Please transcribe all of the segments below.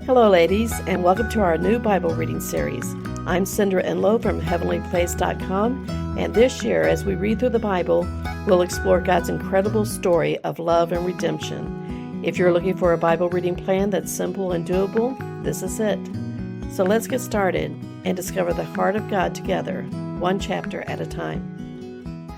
Hello, ladies, and welcome to our new Bible reading series. I'm Cindra Enlow from heavenlyplace.com, and this year, as we read through the Bible, we'll explore God's incredible story of love and redemption. If you're looking for a Bible reading plan that's simple and doable, this is it. So let's get started and discover the heart of God together, one chapter at a time.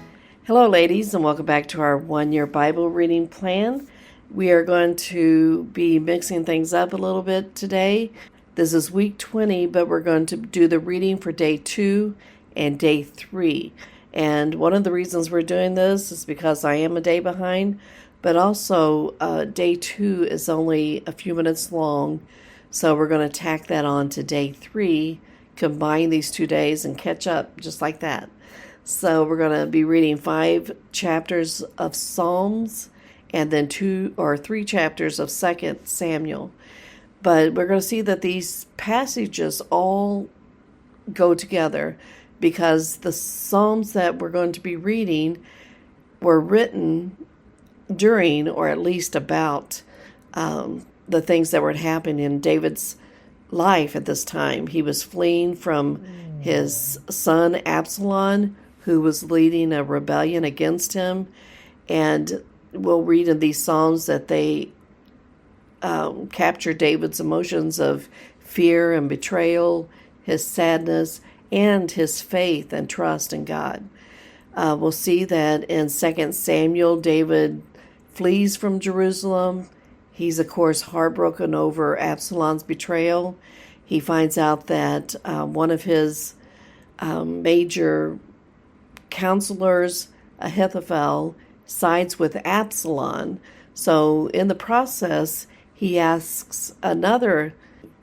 Hello, ladies, and welcome back to our one-year Bible reading plan. We are going to be mixing things up a little bit today. This is week 20, but we're going to do the reading for day 2 and day 3. And one of the reasons we're doing this is because I am a day behind, but also day 2 is only a few minutes long. So we're going to tack that on to day 3, combine these 2 days and catch up just like that. So we're going to be reading 5 chapters of Psalms and then 2 or 3 chapters of 2 Samuel. But we're going to see that these passages all go together because the Psalms that we're going to be reading were written during, or at least about, the things that were happening in David's life at this time. He was fleeing from his son Absalom, who was leading a rebellion against him, and we'll read in these Psalms that they capture David's emotions of fear and betrayal, his sadness, and his faith and trust in God. We'll see that in 2 Samuel, David flees from Jerusalem. He's, of course, heartbroken over Absalom's betrayal. He finds out that one of his major counselors, Ahithophel, sides with Absalom. So in the process, he asks another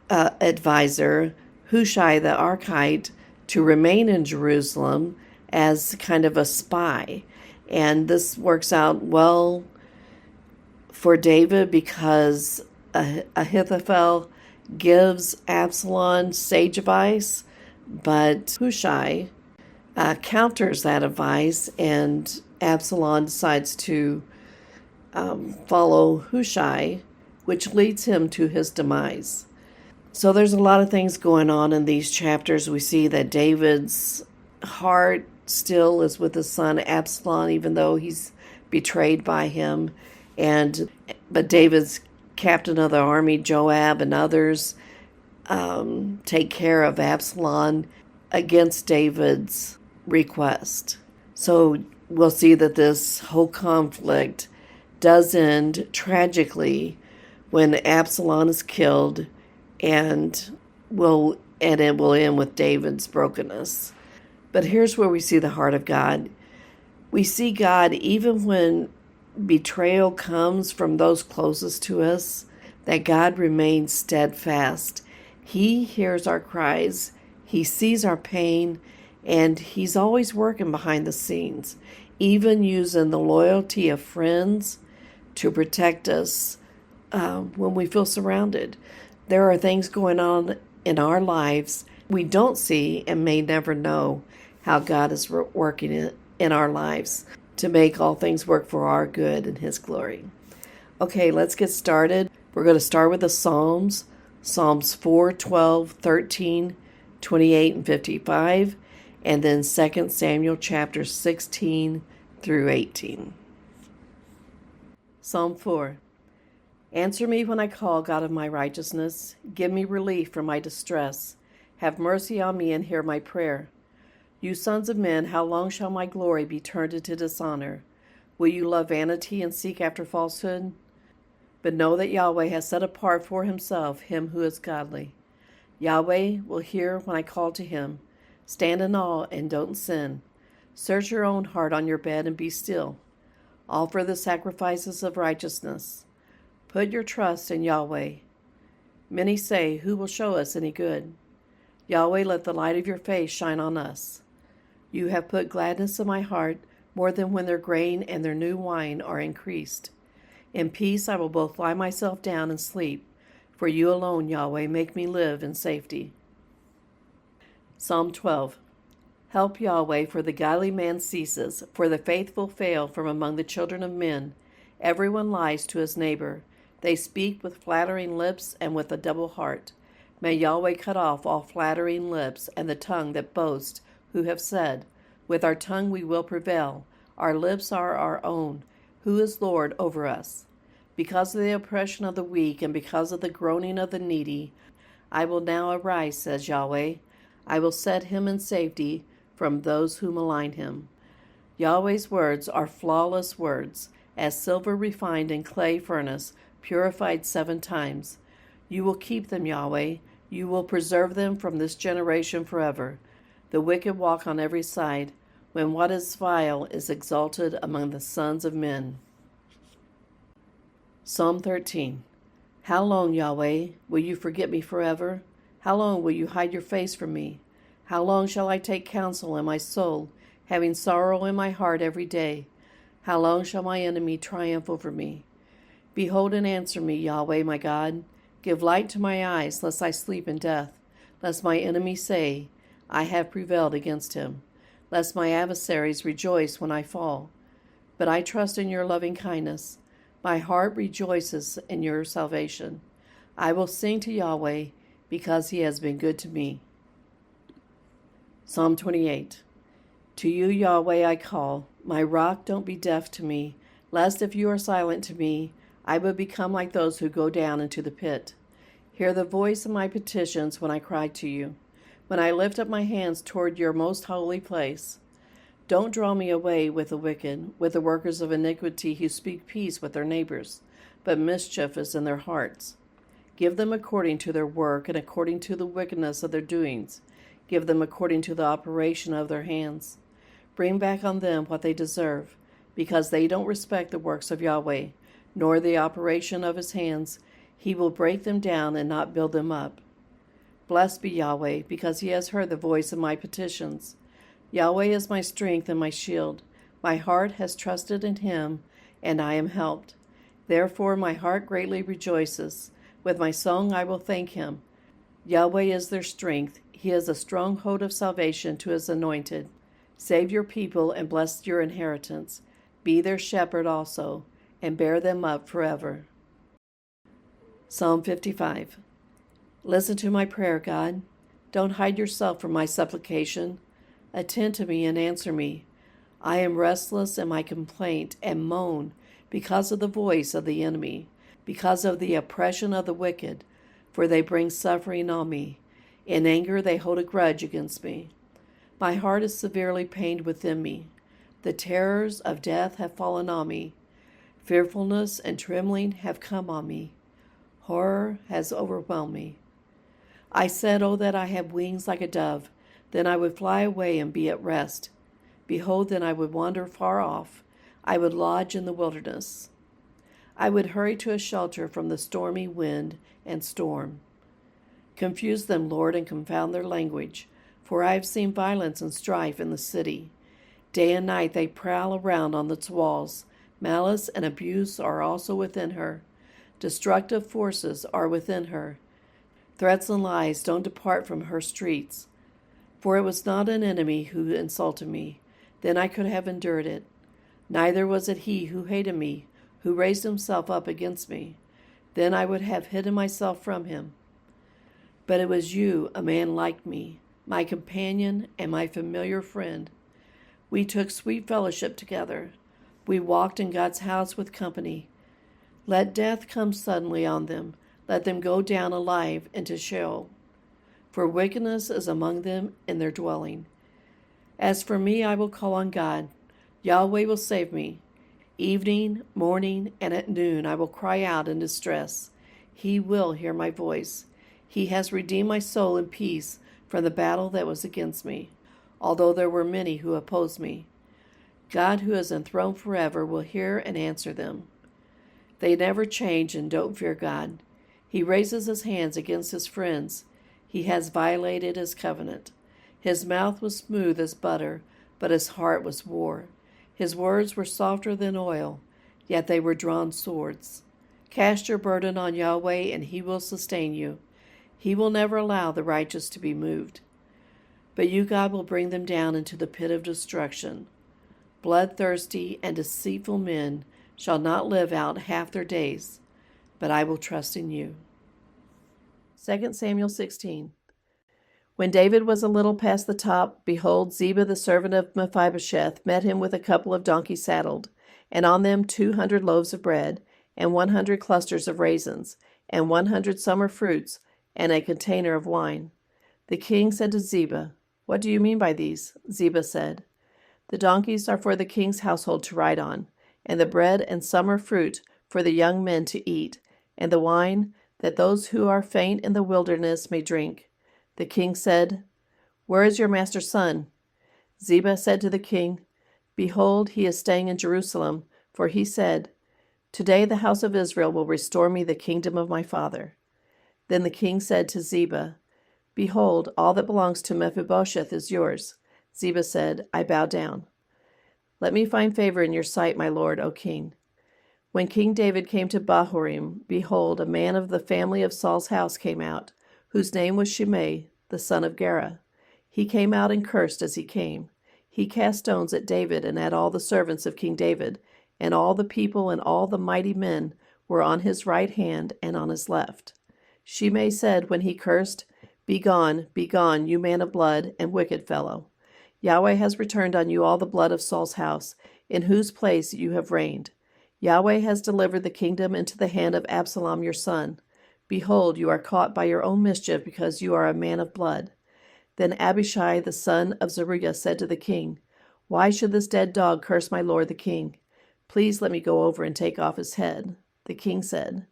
advisor, Hushai the Archite, to remain in Jerusalem as kind of a spy. And this works out well for David because Ahithophel gives Absalom sage advice, but Hushai counters that advice, and Absalom decides to follow Hushai, which leads him to his demise. So there's a lot of things going on in these chapters. We see that David's heart still is with his son Absalom, even though he's betrayed by him. But David's captain of the army, Joab, and others take care of Absalom against David's request. So we'll see that this whole conflict does end tragically when Absalom is killed, and it will end with David's brokenness. But here's where we see the heart of God. We see God even when betrayal comes from those closest to us, that God remains steadfast. He hears our cries, He sees our pain, and He's always working behind the scenes, even using the loyalty of friends to protect us when we feel surrounded. There are things going on in our lives we don't see and may never know how God is working in our lives to make all things work for our good and His glory. Okay, let's get started. We're going to start with the Psalms 4, 12, 13, 28, and 55, and then 2 Samuel chapters 16 through 18. Psalm 4. Answer me when I call, God of my righteousness. Give me relief from my distress. Have mercy on me and hear my prayer. You sons of men, how long shall my glory be turned into dishonor? Will you love vanity and seek after falsehood? But know that Yahweh has set apart for Himself him who is godly. Yahweh will hear when I call to Him. Stand in awe and don't sin. Search your own heart on your bed and be still. Offer the sacrifices of righteousness. Put your trust in Yahweh. Many say, who will show us any good? Yahweh, let the light of your face shine on us. You have put gladness in my heart more than when their grain and their new wine are increased. In peace I will both lie myself down and sleep, for you alone, Yahweh, make me live in safety. Psalm 12. Help Yahweh, for the godly man ceases, for the faithful fail from among the children of men. Everyone lies to his neighbor. They speak with flattering lips and with a double heart. May Yahweh cut off all flattering lips and the tongue that boasts, who have said, with our tongue we will prevail. Our lips are our own. Who is Lord over us? Because of the oppression of the weak and because of the groaning of the needy, I will now arise, says Yahweh. I will set him in safety from those who malign him. Yahweh's words are flawless words, as silver refined in clay furnace, purified 7 times. You will keep them, Yahweh. You will preserve them from this generation forever. The wicked walk on every side, when what is vile is exalted among the sons of men. Psalm 13. How long, Yahweh, will you forget me forever? How long will you hide your face from me? How long shall I take counsel in my soul, having sorrow in my heart every day? How long shall my enemy triumph over me? Behold and answer me, Yahweh my God. Give light to my eyes, lest I sleep in death, lest my enemy say, I have prevailed against him, lest my adversaries rejoice when I fall. But I trust in your loving kindness. My heart rejoices in your salvation. I will sing to Yahweh, because he has been good to me. Psalm 28. To you, Yahweh, I call. My rock, don't be deaf to me, lest if you are silent to me, I would become like those who go down into the pit. Hear the voice of my petitions when I cry to you, when I lift up my hands toward your most holy place. Don't draw me away with the wicked, with the workers of iniquity who speak peace with their neighbors, but mischief is in their hearts. Give them according to their work and according to the wickedness of their doings. Give them according to the operation of their hands. Bring back on them what they deserve, because they don't respect the works of Yahweh, nor the operation of his hands. He will break them down and not build them up. Blessed be Yahweh, because he has heard the voice of my petitions. Yahweh is my strength and my shield. My heart has trusted in him, and I am helped. Therefore my heart greatly rejoices. With my song I will thank him. Yahweh is their strength. He is a stronghold of salvation to his anointed. Save your people and bless your inheritance. Be their shepherd also, and bear them up forever. Psalm 55. Listen to my prayer, God. Don't hide yourself from my supplication. Attend to me and answer me. I am restless in my complaint and moan because of the voice of the enemy, because of the oppression of the wicked, for they bring suffering on me. In anger they hold a grudge against me. My heart is severely pained within me. The terrors of death have fallen on me. Fearfulness and trembling have come on me. Horror has overwhelmed me. I said, oh, that I had wings like a dove, then I would fly away and be at rest. Behold, then I would wander far off. I would lodge in the wilderness. I would hurry to a shelter from the stormy wind and storm. Confuse them, Lord, and confound their language, for I have seen violence and strife in the city. Day and night they prowl around on its walls. Malice and abuse are also within her. Destructive forces are within her. Threats and lies don't depart from her streets. For it was not an enemy who insulted me, then I could have endured it. Neither was it he who hated me, who raised himself up against me. Then I would have hidden myself from him. But it was you, a man like me, my companion and my familiar friend. We took sweet fellowship together. We walked in God's house with company. Let death come suddenly on them. Let them go down alive into Sheol. For wickedness is among them in their dwelling. As for me, I will call on God. Yahweh will save me. Evening, morning, and at noon I will cry out in distress. He will hear my voice. He has redeemed my soul in peace from the battle that was against me, although there were many who opposed me. God, who is enthroned forever, will hear and answer them. They never change and don't fear God. He raises his hands against his friends. He has violated his covenant. His mouth was smooth as butter, but his heart was war. His words were softer than oil, yet they were drawn swords. Cast your burden on Yahweh, and he will sustain you. He will never allow the righteous to be moved. But you, God, will bring them down into the pit of destruction. Bloodthirsty and deceitful men shall not live out half their days. but I will trust in you. 2 Samuel 16. When David was a little past the top, behold, Ziba the servant of Mephibosheth met him with a couple of donkeys saddled, and on them 200 loaves of bread, and 100 clusters of raisins, and 100 summer fruits, and a container of wine. The king said to Ziba, "What do you mean by these?" Ziba said, "The donkeys are for the king's household to ride on, and the bread and summer fruit for the young men to eat, and the wine that those who are faint in the wilderness may drink." The king said, "Where is your master's son?" Ziba said to the king, "Behold, he is staying in Jerusalem, for he said, 'Today the house of Israel will restore me the kingdom of my father.'" Then the king said to Ziba, "Behold, all that belongs to Mephibosheth is yours." Ziba said, "I bow down. Let me find favor in your sight, my lord, O king." When King David came to Bahurim, behold, a man of the family of Saul's house came out, whose name was Shimei, the son of Gera. He came out and cursed as he came. He cast stones at David and at all the servants of King David, and all the people and all the mighty men were on his right hand and on his left. Shimei said when he cursed, be gone, you man of blood and wicked fellow. Yahweh has returned on you all the blood of Saul's house, in whose place you have reigned. Yahweh has delivered the kingdom into the hand of Absalom your son. Behold, you are caught by your own mischief, because you are a man of blood. Then Abishai the son of Zeruiah said to the king, "Why should this dead dog curse my lord the king? Please let me go over and take off his head." The king said,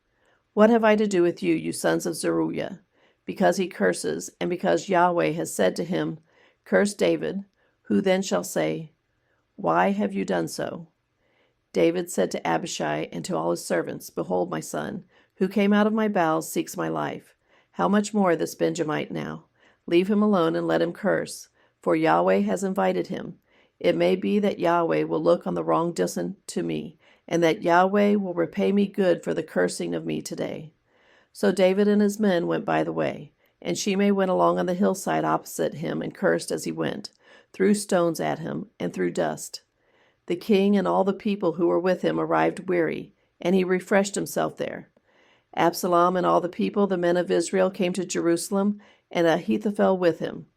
"What have I to do with you, you sons of Zeruiah? Because he curses, and because Yahweh has said to him, 'Curse David,' who then shall say, 'Why have you done so?'" David said to Abishai and to all his servants, "Behold, my son, who came out of my bowels, seeks my life. How much more this Benjamite now? Leave him alone and let him curse, for Yahweh has invited him. It may be that Yahweh will look on the wrong done to me, and that Yahweh will repay me good for the cursing of me today." So David and his men went by the way, and Shimei went along on the hillside opposite him and cursed as he went, threw stones at him, and threw dust. The king and all the people who were with him arrived weary, and he refreshed himself there. Absalom and all the people, the men of Israel, came to Jerusalem, and Ahithophel with him.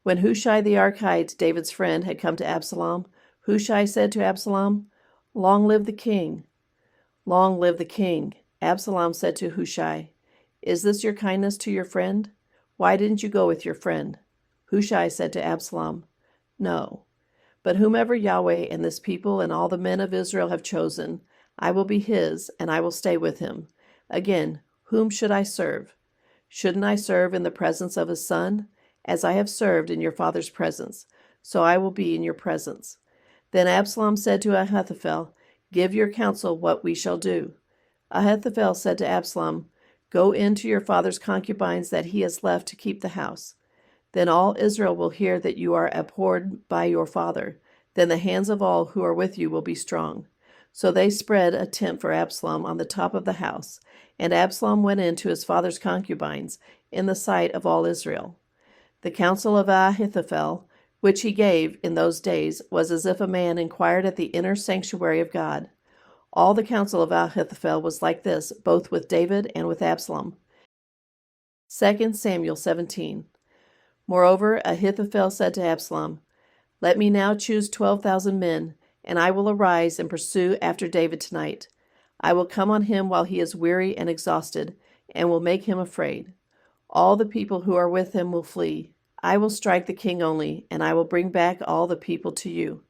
When Hushai the Archite, David's friend, had come to Absalom, Hushai said to Absalom, "Long live the king!" "Long live the king!" Absalom said to Hushai, "Is this your kindness to your friend? Why didn't you go with your friend?" Hushai said to Absalom, "No. But whomever Yahweh and this people and all the men of Israel have chosen, I will be his, and I will stay with him. Again, whom should I serve? Shouldn't I serve in the presence of his son? As I have served in your father's presence, so I will be in your presence." Then Absalom said to Ahithophel, "Give your counsel what we shall do." Ahithophel said to Absalom, "Go in to your father's concubines that he has left to keep the house. Then all Israel will hear that you are abhorred by your father. Then the hands of all who are with you will be strong." So they spread a tent for Absalom on the top of the house, and Absalom went in to his father's concubines in the sight of all Israel. The counsel of Ahithophel, which he gave in those days, was as if a man inquired at the inner sanctuary of God. All the counsel of Ahithophel was like this, both with David and with Absalom. 2 Samuel 17. Moreover, Ahithophel said to Absalom, "Let me now choose 12,000 men, and I will arise and pursue after David tonight. I will come on him while he is weary and exhausted, and will make him afraid. All the people who are with him will flee. I will strike the king only, and I will bring back all the people to you.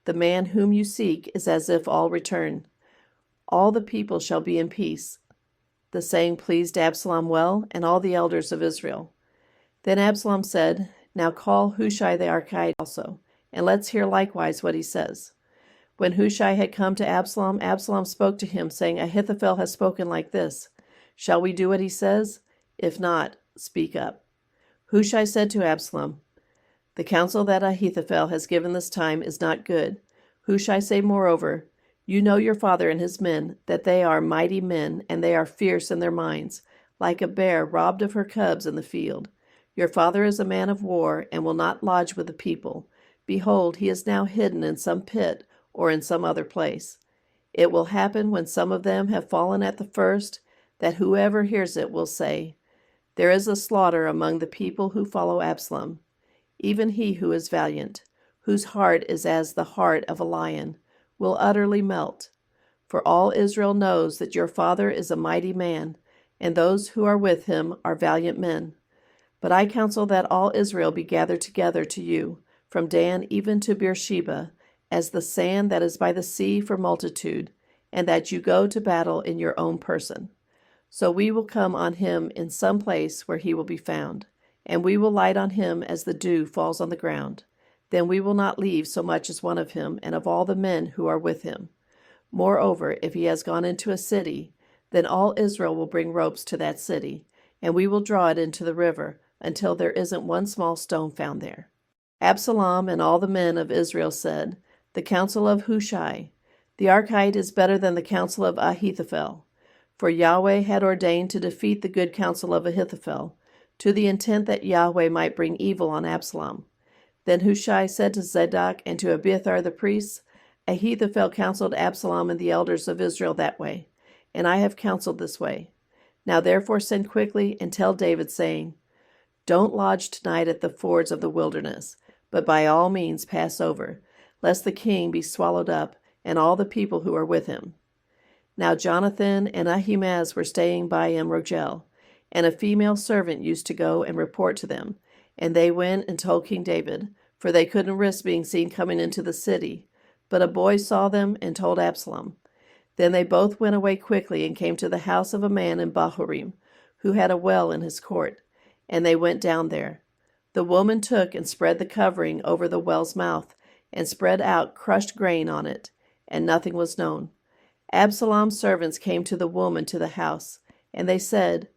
The man whom you seek is as if all return. All the people shall be in peace." The saying pleased Absalom well, and all the elders of Israel. Then Absalom said, "Now call Hushai the Archite also, and let's hear likewise what he says." When Hushai had come to Absalom, Absalom spoke to him, saying, "Ahithophel has spoken like this. Shall we do what he says? If not, speak up." Hushai said to Absalom, "The counsel that Ahithophel has given this time is not good." Hushai said, "Moreover, you know your father and his men, that they are mighty men, and they are fierce in their minds, like a bear robbed of her cubs in the field. Your father is a man of war, and will not lodge with the people. Behold, he is now hidden in some pit or in some other place. It will happen when some of them have fallen at the first, that whoever hears it will say, 'There is a slaughter among the people who follow Absalom. Even he who is valiant, whose heart is as the heart of a lion, will utterly melt. For all Israel knows that your father is a mighty man, and those who are with him are valiant men. But I counsel that all Israel be gathered together to you, from Dan even to Beersheba, as the sand that is by the sea for multitude, and that you go to battle in your own person. So we will come on him in some place where he will be found, and we will light on him as the dew falls on the ground. Then we will not leave so much as one of him and of all the men who are with him. Moreover, if he has gone into a city, then all Israel will bring ropes to that city, and we will draw it into the river until there isn't one small stone found there." Absalom and all the men of Israel said, "The counsel of Hushai, the Archite, is better than the counsel of Ahithophel." For Yahweh had ordained to defeat the good counsel of Ahithophel, to the intent that Yahweh might bring evil on Absalom. Then Hushai said to Zadok and to Abiathar the priests, "Ahithophel counseled Absalom and the elders of Israel that way, and I have counseled this way. Now therefore send quickly and tell David, saying, 'Don't lodge tonight at the fords of the wilderness, but by all means pass over, lest the king be swallowed up, and all the people who are with him.'" Now Jonathan and Ahimaaz were staying by Rogel, and a female servant used to go and report to them, and they went and told King David, for they couldn't risk being seen coming into the city. But a boy saw them and told Absalom. Then they both went away quickly and came to the house of a man in Bahurim, who had a well in his court, and they went down there. The woman took and spread the covering over the well's mouth, and spread out crushed grain on it, and nothing was known. Absalom's servants came to the woman to the house, and they said,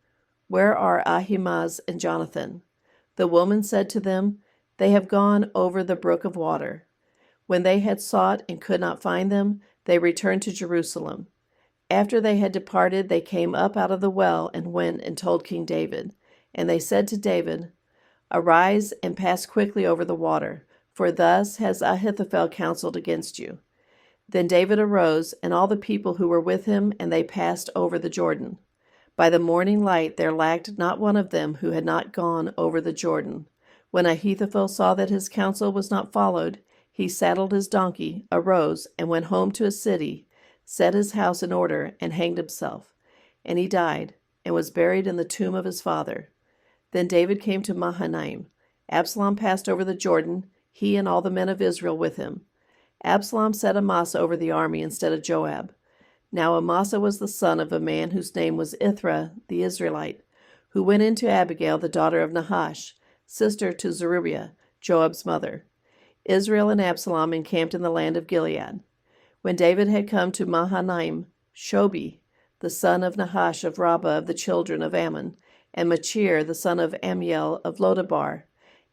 "Where are Ahimaaz and Jonathan?" The woman said to them, "They have gone over the brook of water." When they had sought and could not find them, they returned to Jerusalem. After they had departed, they came up out of the well and went and told King David. And they said to David, "Arise and pass quickly over the water, for thus has Ahithophel counseled against you." Then David arose, and all the people who were with him, and they passed over the Jordan. By the morning light there lacked not one of them who had not gone over the Jordan. When Ahithophel saw that his counsel was not followed, he saddled his donkey, arose, and went home to his city, set his house in order, and hanged himself. And he died, and was buried in the tomb of his father. Then David came to Mahanaim. Absalom passed over the Jordan, he and all the men of Israel with him. Absalom set Amasa over the army instead of Joab. Now Amasa was the son of a man whose name was Ithra the Israelite, who went in to Abigail the daughter of Nahash, sister to Zeruiah, Joab's mother. Israel and Absalom encamped in the land of Gilead. When David had come to Mahanaim, Shobi, the son of Nahash of Rabbah of the children of Ammon, and Machir, the son of Amiel of Lodabar,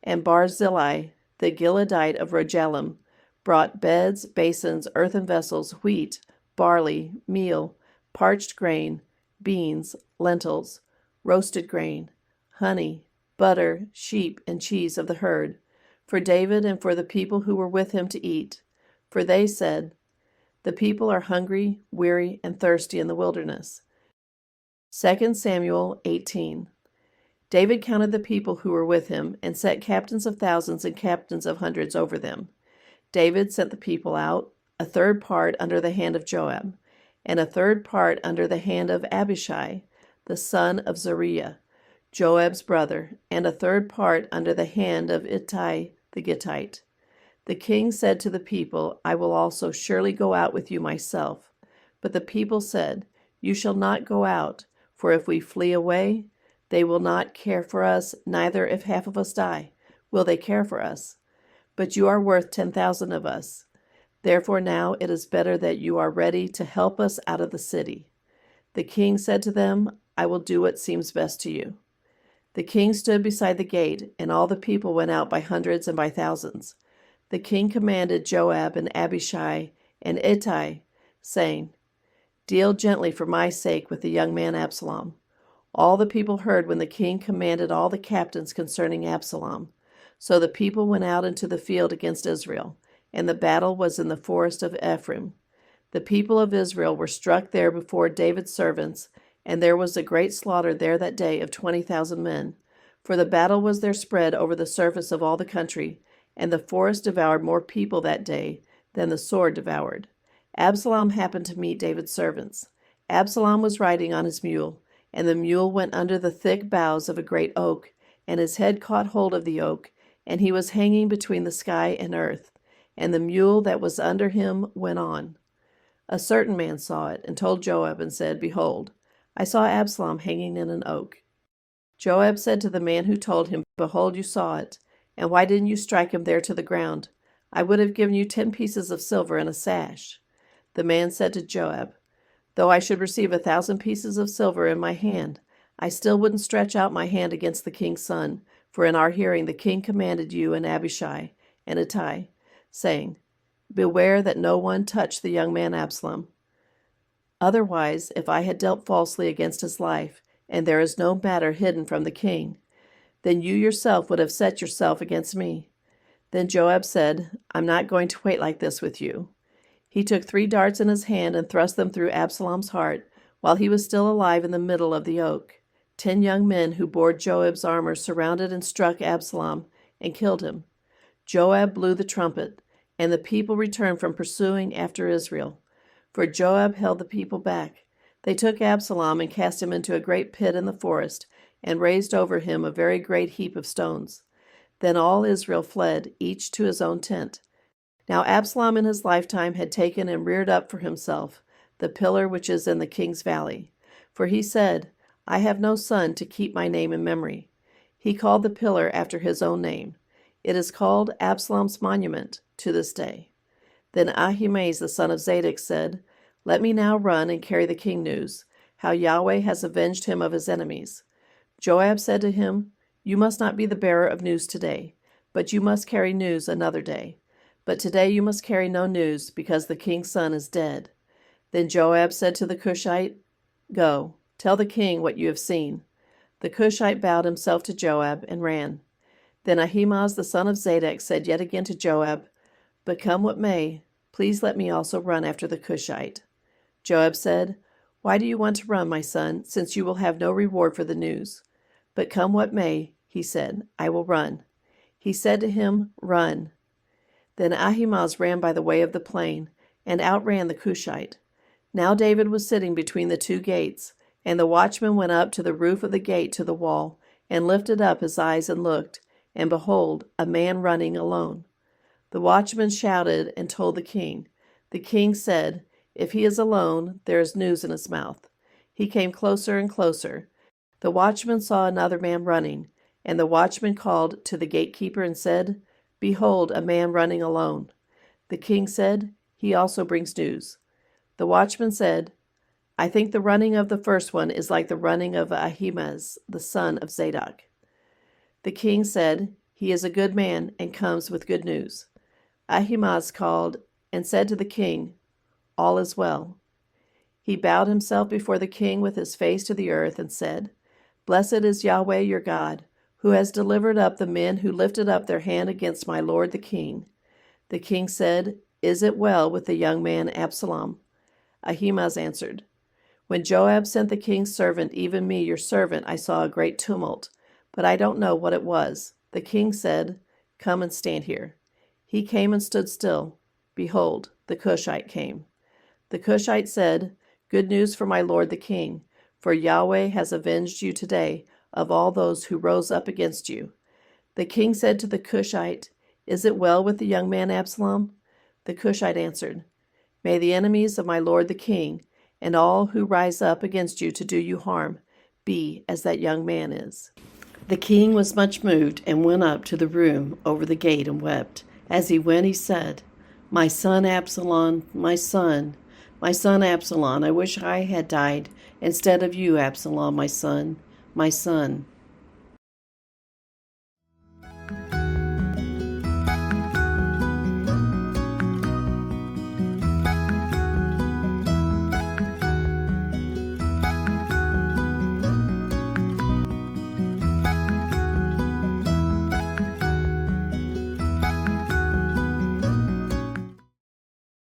and Barzillai, the Gileadite of Rogelim, brought beds, basins, earthen vessels, wheat, barley, meal, parched grain, beans, lentils, roasted grain, honey, butter, sheep, and cheese of the herd, for David and for the people who were with him to eat. For they said, "The people are hungry, weary, and thirsty in the wilderness." 2 Samuel 18. David counted the people who were with him, and set captains of thousands and captains of hundreds over them. David sent the people out, a third part under the hand of Joab, and a third part under the hand of Abishai, the son of Zeruiah, Joab's brother, and a third part under the hand of Ittai the Gittite. The king said to the people, "I will also surely go out with you myself." But the people said, "You shall not go out, for if we flee away, they will not care for us, neither if half of us die, will they care for us. But you are worth 10,000 of us. Therefore now it is better that you are ready to help us out of the city." The king said to them, "I will do what seems best to you." The king stood beside the gate, and all the people went out by hundreds and by thousands. The king commanded Joab and Abishai and Ittai, saying, "Deal gently for my sake with the young man Absalom." All the people heard when the king commanded all the captains concerning Absalom. So the people went out into the field against Israel, and the battle was in the forest of Ephraim. The people of Israel were struck there before David's servants, And there was a great slaughter there that day of 20,000 men. For the battle was there spread over the surface of all the country, and the forest devoured more people that day than the sword devoured. Absalom happened to meet David's servants. Absalom was riding on his mule, and the mule went under the thick boughs of a great oak, and his head caught hold of the oak, and he was hanging between the sky and earth, and the mule that was under him went on. A certain man saw it, and told Joab, and said, Behold, I saw Absalom hanging in an oak. Joab said to the man who told him, Behold, you saw it, and why didn't you strike him there to the ground? I would have given you 10 pieces of silver and a sash. The man said to Joab, Though I should receive 1,000 pieces of silver in my hand, I still wouldn't stretch out my hand against the king's son, for in our hearing the king commanded you and Abishai and Ittai, saying, Beware that no one touch the young man Absalom. Otherwise, if I had dealt falsely against his life, and there is no matter hidden from the king, then you yourself would have set yourself against me. Then Joab said, I'm not going to wait like this with you. He took 3 darts in his hand and thrust them through Absalom's heart, while he was still alive in the middle of the oak. 10 young men who bore Joab's armor surrounded and struck Absalom and killed him. Joab blew the trumpet, and the people returned from pursuing after Israel. For Joab held the people back. They took Absalom and cast him into a great pit in the forest, and raised over him a very great heap of stones. Then all Israel fled, each to his own tent. Now Absalom in his lifetime had taken and reared up for himself the pillar which is in the king's valley. For he said, I have no son to keep my name in memory. He called the pillar after his own name. It is called Absalom's monument to this day. Then Ahimaaz the son of Zadok said, Let me now run and carry the king news, how Yahweh has avenged him of his enemies. Joab said to him, You must not be the bearer of news today, but you must carry news another day. But today you must carry no news, because the king's son is dead. Then Joab said to the Cushite, Go, tell the king what you have seen. The Cushite bowed himself to Joab and ran. Then Ahimaaz the son of Zadok said yet again to Joab, But come what may, please let me also run after the Cushite. Joab said, Why do you want to run, my son, since you will have no reward for the news? But come what may, he said, I will run. He said to him, Run. Then Ahimaaz ran by the way of the plain, and outran the Cushite. Now David was sitting between the 2 gates, and the watchman went up to the roof of the gate to the wall, and lifted up his eyes and looked, and behold, a man running alone. The watchman shouted and told the king. The king said, If he is alone, there is news in his mouth. He came closer and closer. The watchman saw another man running, and the watchman called to the gatekeeper and said, Behold, a man running alone. The king said, He also brings news. The watchman said, I think the running of the first one is like the running of Ahimaaz, the son of Zadok. The king said, He is a good man and comes with good news. Ahimaaz called and said to the king, All is well. He bowed himself before the king with his face to the earth and said, Blessed is Yahweh your God, who has delivered up the men who lifted up their hand against my lord the king. The king said, Is it well with the young man Absalom? Ahimaaz answered, When Joab sent the king's servant, even me, your servant, I saw a great tumult, but I don't know what it was. The king said, Come and stand here. He came and stood still. Behold, the Cushite came. The Cushite said, Good news for my lord the king, for Yahweh has avenged you today of all those who rose up against you. The king said to the Cushite, Is it well with the young man Absalom? The Cushite answered, May the enemies of my lord the king, and all who rise up against you to do you harm, be as that young man is. The king was much moved, and went up to the room over the gate and wept. As he went, he said, My son Absalom, my son Absalom, I wish I had died instead of you, Absalom, my son, my son.